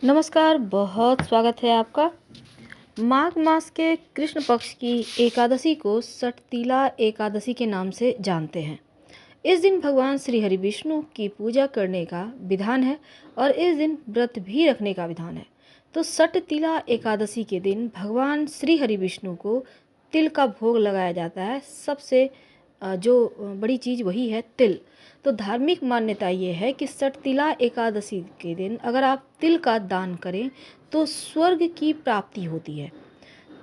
नमस्कार, बहुत स्वागत है आपका। माघ मास के कृष्ण पक्ष की एकादशी को सटतिला एकादशी के नाम से जानते हैं। इस दिन भगवान श्री हरि विष्णु की पूजा करने का विधान है और इस दिन व्रत भी रखने का विधान है। तो सटतिला एकादशी के दिन भगवान श्री हरि विष्णु को तिल का भोग लगाया जाता है। सबसे जो बड़ी चीज़ वही है तिल। तो धार्मिक मान्यता ये है कि सटतिला एकादशी के दिन अगर आप तिल का दान करें तो स्वर्ग की प्राप्ति होती है।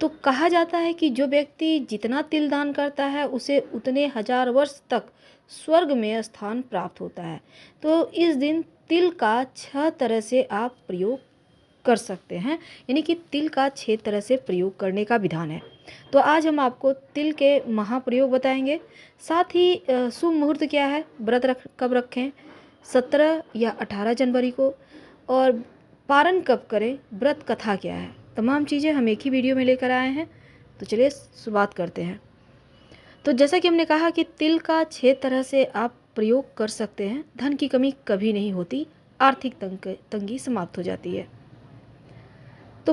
तो कहा जाता है कि जो व्यक्ति जितना तिल दान करता है उसे उतने हजार वर्ष तक स्वर्ग में स्थान प्राप्त होता है। तो इस दिन तिल का 6 तरह से आप प्रयोग कर सकते हैं, यानी कि तिल का 6 तरह से प्रयोग करने का विधान है। तो आज हम आपको तिल के महाप्रयोग बताएंगे। साथ ही शुभ मुहूर्त क्या है, व्रत कब रखें, 17 या 18 जनवरी को, और पारण कब करें, व्रत कथा क्या है, तमाम चीज़ें हम एक ही वीडियो में लेकर आए हैं। तो चलिए शुरुआत करते हैं। तो जैसा कि हमने कहा कि तिल का 6 तरह से आप प्रयोग कर सकते हैं। धन की कमी कभी नहीं होती, आर्थिक तंगी समाप्त हो जाती है। तो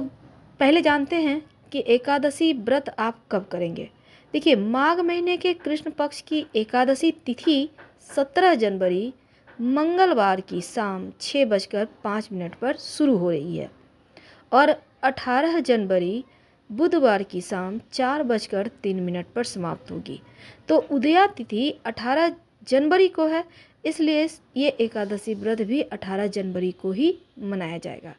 पहले जानते हैं कि एकादशी व्रत आप कब करेंगे। देखिए, माघ महीने के कृष्ण पक्ष की एकादशी तिथि 17 जनवरी मंगलवार की शाम 6:05 पर शुरू हो रही है और 18 जनवरी बुधवार की शाम 4:03 पर समाप्त होगी। तो उदया तिथि 18 जनवरी को है, इसलिए ये एकादशी व्रत भी 18 जनवरी को ही मनाया जाएगा।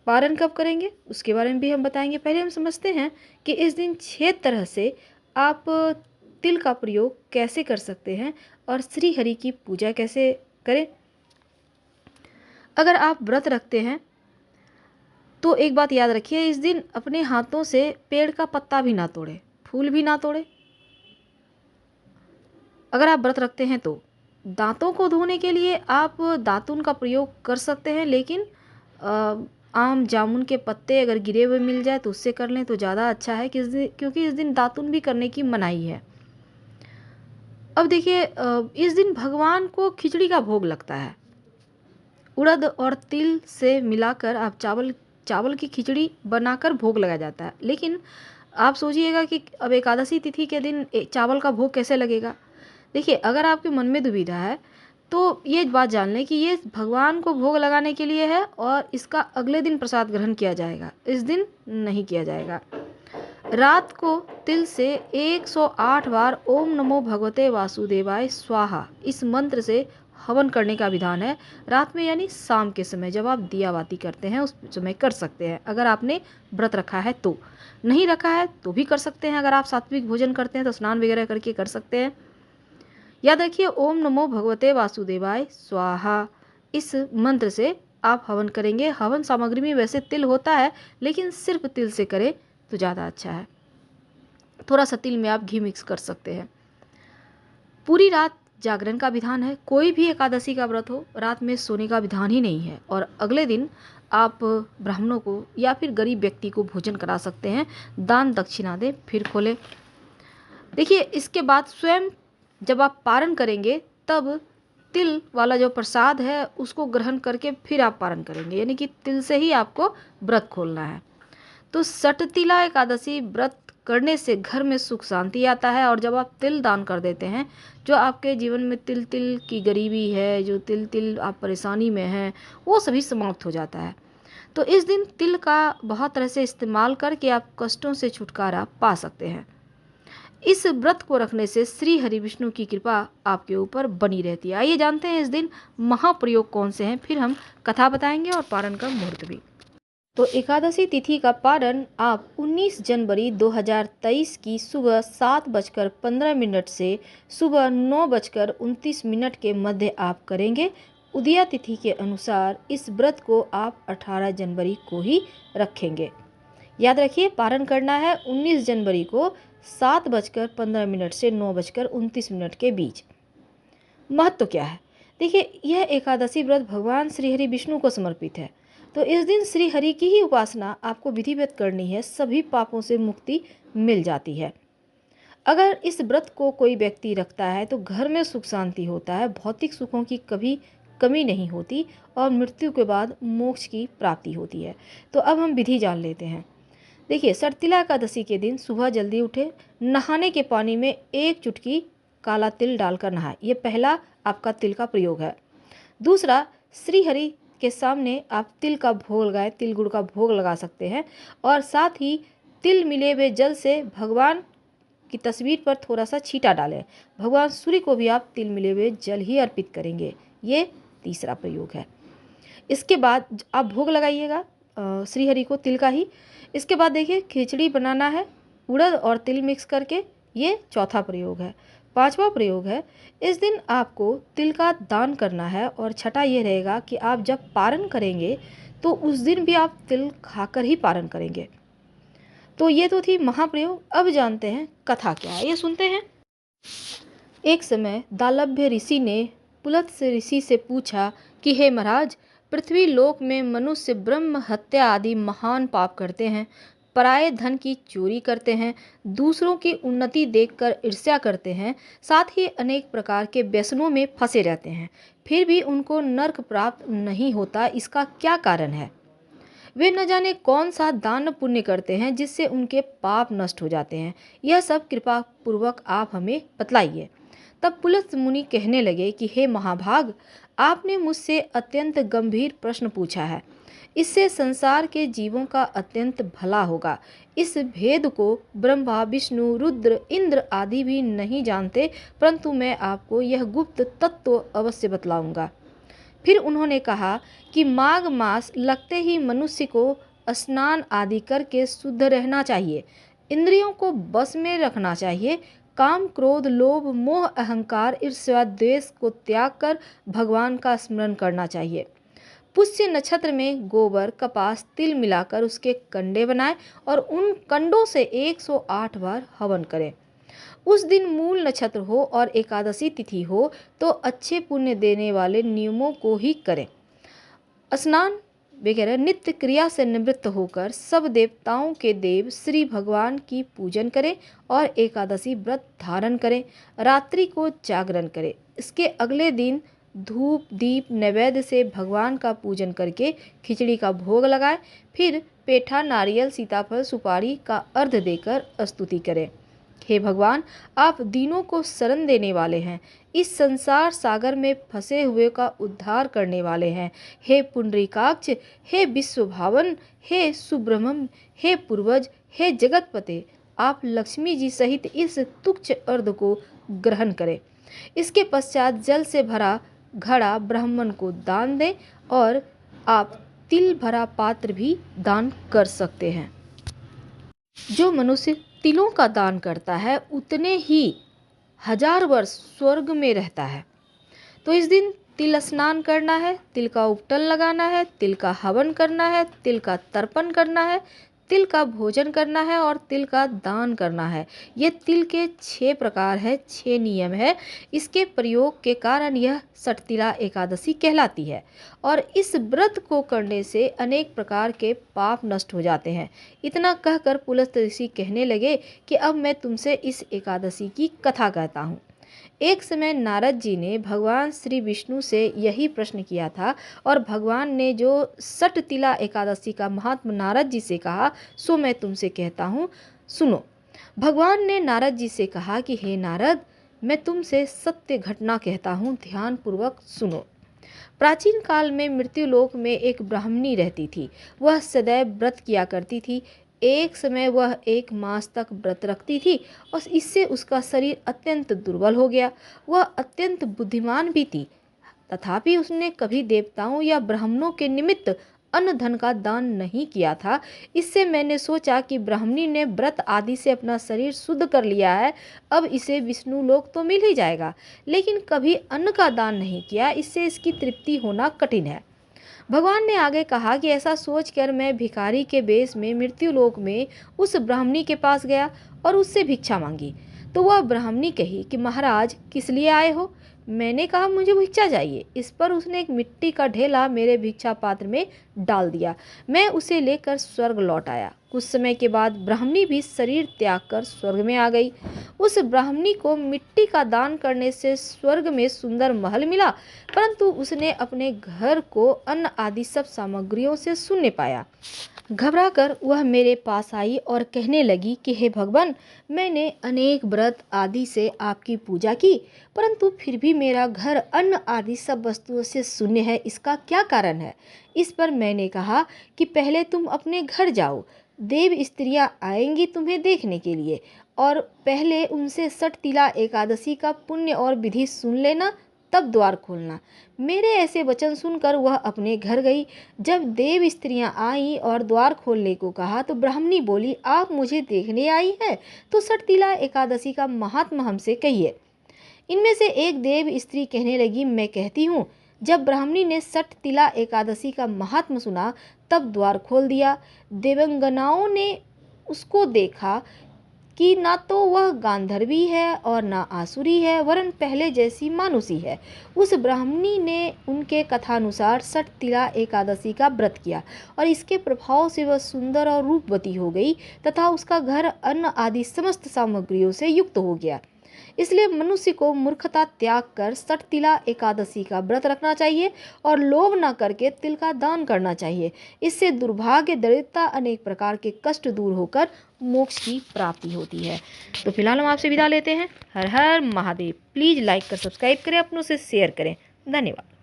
पारण कब करेंगे उसके बारे में भी हम बताएंगे। पहले हम समझते हैं कि इस दिन 6 तरह से आप तिल का प्रयोग कैसे कर सकते हैं और श्री हरि की पूजा कैसे करें। अगर आप व्रत रखते हैं तो एक बात याद रखिए, इस दिन अपने हाथों से पेड़ का पत्ता भी ना तोड़े, फूल भी ना तोड़े। अगर आप व्रत रखते हैं तो दांतों को धोने के लिए आप दातुन का प्रयोग कर सकते हैं, लेकिन आम जामुन के पत्ते अगर गिरे हुए मिल जाए तो उससे कर लें तो ज़्यादा अच्छा है, क्योंकि इस दिन दातुन भी करने की मनाही है। अब देखिए, इस दिन भगवान को खिचड़ी का भोग लगता है। उड़द और तिल से मिलाकर आप चावल की खिचड़ी बनाकर भोग लगाया जाता है। लेकिन आप सोचिएगा कि अब एकादशी तिथि के दिन चावल का भोग कैसे लगेगा। देखिए, अगर आपके मन में दुविधा है तो ये बात जान लें कि ये भगवान को भोग लगाने के लिए है और इसका अगले दिन प्रसाद ग्रहण किया जाएगा, इस दिन नहीं किया जाएगा। रात को तिल से 108 बार ओम नमो भगवते वासुदेवाय स्वाहा इस मंत्र से हवन करने का विधान है। रात में यानी शाम के समय जब आप दिया बाती करते हैं उस समय कर सकते हैं। अगर आपने व्रत रखा है तो, नहीं रखा है तो भी कर सकते हैं। अगर आप सात्विक भोजन करते हैं तो स्नान वगैरह करके कर सकते हैं। याद रखिए, ओम नमो भगवते वासुदेवाय स्वाहा इस मंत्र से आप हवन करेंगे। हवन सामग्री में वैसे तिल होता है, लेकिन सिर्फ तिल से करें तो ज़्यादा अच्छा है। थोड़ा सा तिल में आप घी मिक्स कर सकते हैं। पूरी रात जागरण का विधान है। कोई भी एकादशी का व्रत हो, रात में सोने का विधान ही नहीं है। और अगले दिन आप ब्राह्मणों को या फिर गरीब व्यक्ति को भोजन करा सकते हैं, दान दक्षिणा दें फिर खोलें। देखिए, इसके बाद स्वयं जब आप पारण करेंगे तब तिल वाला जो प्रसाद है उसको ग्रहण करके फिर आप पारण करेंगे, यानी कि तिल से ही आपको व्रत खोलना है। तो सटतिला एकादशी व्रत करने से घर में सुख शांति आता है। और जब आप तिल दान कर देते हैं, जो आपके जीवन में तिल तिल की गरीबी है, जो तिल तिल आप परेशानी में हैं, वो सभी समाप्त हो जाता है। तो इस दिन तिल का बहुत तरह से इस्तेमाल करके आप कष्टों से छुटकारा पा सकते हैं। इस व्रत को रखने से श्री हरि विष्णु की कृपा आपके ऊपर बनी रहती है। आइए जानते हैं इस दिन महाप्रयोग कौन से हैं, फिर हम कथा बताएंगे और पारण का मुहूर्त भी। तो एकादशी तिथि का पारण आप 19 जनवरी 2023 की सुबह 7:15 से सुबह 9:29 के मध्य आप करेंगे। उदया तिथि के अनुसार इस व्रत को आप 18 जनवरी को ही रखेंगे। याद रखिए, पारण करना है 19 जनवरी को 7:15 से 9:29 के बीच। महत्व क्या है? देखिए, यह एकादशी व्रत भगवान श्री हरि विष्णु को समर्पित है। तो इस दिन श्री हरि की ही उपासना आपको विधिवत करनी है, सभी पापों से मुक्ति मिल जाती है। अगर इस व्रत को कोई व्यक्ति रखता है तो घर में सुख शांति होता है, भौतिक सुखों की कभी कमी नहीं होती और मृत्यु के बाद मोक्ष की प्राप्ति होती है। तो अब हम विधि जान लेते हैं। देखिए, सरतिला एकादशी के दिन सुबह जल्दी उठे, नहाने के पानी में 1 चुटकी काला तिल डालकर नहाए। ये पहला आपका तिल का प्रयोग है। दूसरा, श्री हरि के सामने आप तिल का भोग लगाएं, तिल गुड़ का भोग लगा सकते हैं और साथ ही तिल मिले हुए जल से भगवान की तस्वीर पर थोड़ा सा छींटा डालें। भगवान सूर्य को भी आप तिल मिले हुए जल ही अर्पित करेंगे। ये तीसरा प्रयोग है। इसके बाद आप भोग लगाइएगा श्री हरि को तिल का ही। इसके बाद देखिए, खिचड़ी बनाना है उड़द और तिल मिक्स करके, ये चौथा प्रयोग है। पांचवा प्रयोग है, इस दिन आपको तिल का दान करना है और छठा ये रहेगा कि आप जब पारण करेंगे तो उस दिन भी आप तिल खाकर ही पारण करेंगे। तो ये तो थी महाप्रयोग। अब जानते हैं कथा क्या है, ये सुनते हैं। एक समय दालभ्य ऋषि ने पुलत्स्य ऋषि से पूछा कि हे महाराज, पृथ्वी लोक में मनुष्य ब्रह्म हत्या आदि महान पाप करते हैं, पराये धन की चोरी करते हैं, दूसरों की उन्नति देखकर ईर्ष्या करते हैं, साथ ही अनेक प्रकार के व्यसनों में फंसे रहते हैं, फिर भी उनको नरक प्राप्त नहीं होता। इसका क्या कारण है? वे न जाने कौन सा दान पुण्य करते हैं जिससे उनके पाप नष्ट हो जाते हैं। यह सब कृपा पूर्वक आप हमें बतलाइए। तब पुलत्स्य मुनि कहने लगे कि हे महाभाग, आपने मुझसे अत्यंत गंभीर प्रश्न पूछा है। इससे संसार के जीवों का अत्यंत भला होगा। इस भेद को ब्रह्मा, विष्णु, रुद्र, इंद्र आदि भी नहीं जानते, परंतु मैं आपको यह गुप्त तत्व अवश्य बतलाऊंगा। फिर उन्होंने कहा कि माघ मास लगते ही मनुष्य को स्नान आदि करके शुद्ध रहना चाहिए, इंद्रियों को बस में रखना चाहिए, काम, क्रोध, लोभ, मोह, अहंकार, ईर्ष्या, द्वेष को त्याग कर भगवान का स्मरण करना चाहिए। पुष्य नक्षत्र में गोबर, कपास, तिल मिलाकर उसके कंडे बनाएं और उन कंडों से 108 बार हवन करें। उस दिन मूल नक्षत्र हो और एकादशी तिथि हो तो अच्छे पुण्य देने वाले नियमों को ही करें। स्नान वगैरह नित्य क्रिया से निवृत्त होकर सब देवताओं के देव श्री भगवान की पूजन करें और एकादशी व्रत धारण करें। रात्रि को जागरण करें। इसके अगले दिन धूप दीप नैवेद्य से भगवान का पूजन करके खिचड़ी का भोग लगाएं। फिर पेठा, नारियल, सीताफल, सुपारी का अर्घ देकर स्तुति करें। हे भगवान, आप दीनों को शरण देने वाले हैं, इस संसार सागर में फंसे हुए का उद्धार करने वाले हैं। हे पुंडरीकाक्ष, हे विश्वभावन, हे सुब्रह्मण्य, हे पूर्वज, हे जगतपते, आप लक्ष्मी जी सहित इस तुच्छ अर्घ को ग्रहण करें। इसके पश्चात जल से भरा घड़ा ब्राह्मण को दान दें और आप तिल भरा पात्र भी दान कर सकते हैं। जो मनुष्य तिलों का दान करता है उतने ही 1000 वर्ष स्वर्ग में रहता है। तो इस दिन तिल स्नान करना है, तिल का उपटन लगाना है, तिल का हवन करना है, तिल का तर्पण करना है, तिल का भोजन करना है और तिल का दान करना है। ये तिल के 6 प्रकार है, 6 नियम है। इसके प्रयोग के कारण यह सठतिला एकादशी कहलाती है और इस व्रत को करने से अनेक प्रकार के पाप नष्ट हो जाते हैं। इतना कहकर पुलत्स्य ऋषि कहने लगे कि अब मैं तुमसे इस एकादशी की कथा कहता हूँ। एक समय नारद जी ने भगवान श्री विष्णु से यही प्रश्न किया था और भगवान ने जो सठतिला एकादशी का महात्म नारद जी से कहा सो मैं तुमसे कहता हूँ, सुनो। भगवान ने नारद जी से कहा कि हे नारद, मैं तुमसे सत्य घटना कहता हूँ, ध्यान पूर्वक सुनो। प्राचीन काल में मृत्युलोक में एक ब्राह्मणी रहती थी। वह सदैव व्रत किया करती थी। एक समय वह 1 मास तक व्रत रखती थी और इससे उसका शरीर अत्यंत दुर्बल हो गया। वह अत्यंत बुद्धिमान भी थी, तथापि उसने कभी देवताओं या ब्राह्मणों के निमित्त अन्न धन का दान नहीं किया था। इससे मैंने सोचा कि ब्राह्मणी ने व्रत आदि से अपना शरीर शुद्ध कर लिया है, अब इसे विष्णु लोक तो मिल ही जाएगा, लेकिन कभी अन्न का दान नहीं किया, इससे इसकी तृप्ति होना कठिन है। भगवान ने आगे कहा कि ऐसा सोचकर मैं भिखारी के वेश में मृत्युलोक में उस ब्राह्मणी के पास गया और उससे भिक्षा मांगी। तो वह ब्राह्मणी कही कि महाराज, किस लिए आए हो? मैंने कहा मुझे भिक्षा चाहिए। इस पर उसने एक मिट्टी का ढेला मेरे भिक्षा पात्र में डाल दिया। मैं उसे लेकर स्वर्ग लौट आया। कुछ समय के बाद ब्राह्मणी भी शरीर त्याग कर स्वर्ग में आ गई। उस ब्राह्मणी को मिट्टी का दान करने से स्वर्ग में सुंदर महल मिला, परंतु उसने अपने घर को अन्न आदि सब सामग्रियों से शून्य पाया। घबराकर वह मेरे पास आई और कहने लगी कि हे भगवान, मैंने अनेक व्रत आदि से आपकी पूजा की, परंतु फिर भी मेरा घर अन्न आदि सब वस्तुओं से शून्य है, इसका क्या कारण है? इस पर मैंने कहा कि पहले तुम अपने घर जाओ, देव स्त्रियां आएंगी तुम्हें देखने के लिए, और पहले उनसे षट तिला एकादशी का पुण्य और विधि सुन लेना, तब द्वार खोलना। मेरे ऐसे वचन सुनकर वह अपने घर गई। जब देव स्त्रियां आईं और द्वार खोलने को कहा तो ब्राह्मणी बोली, आप मुझे देखने आई है तो षट तिला एकादशी का महात्मा हमसे कहिए। इनमें से एक देव स्त्री कहने लगी, मैं कहती हूँ। जब ब्राह्मणी ने षट तिला एकादशी का महात्मा सुना तब द्वार खोल दिया। देवंगनाओं ने उसको देखा कि ना तो वह गांधर्वी है और ना आसुरी है, वरन पहले जैसी मानुषी है। उस ब्राह्मणी ने उनके कथानुसार षट तिला एकादशी का व्रत किया और इसके प्रभाव से वह सुंदर और रूपवती हो गई तथा उसका घर अन्न आदि समस्त सामग्रियों से युक्त हो गया। इसलिए मनुष्य को मूर्खता त्याग कर षट तिला एकादशी का व्रत रखना चाहिए और लोभ न करके तिल का दान करना चाहिए। इससे दुर्भाग्य, दरिद्रता, अनेक प्रकार के कष्ट दूर होकर मोक्ष की प्राप्ति होती है। तो फिलहाल हम आपसे विदा लेते हैं। हर हर महादेव। प्लीज़ लाइक कर सब्सक्राइब करें, अपनों से शेयर करें। धन्यवाद।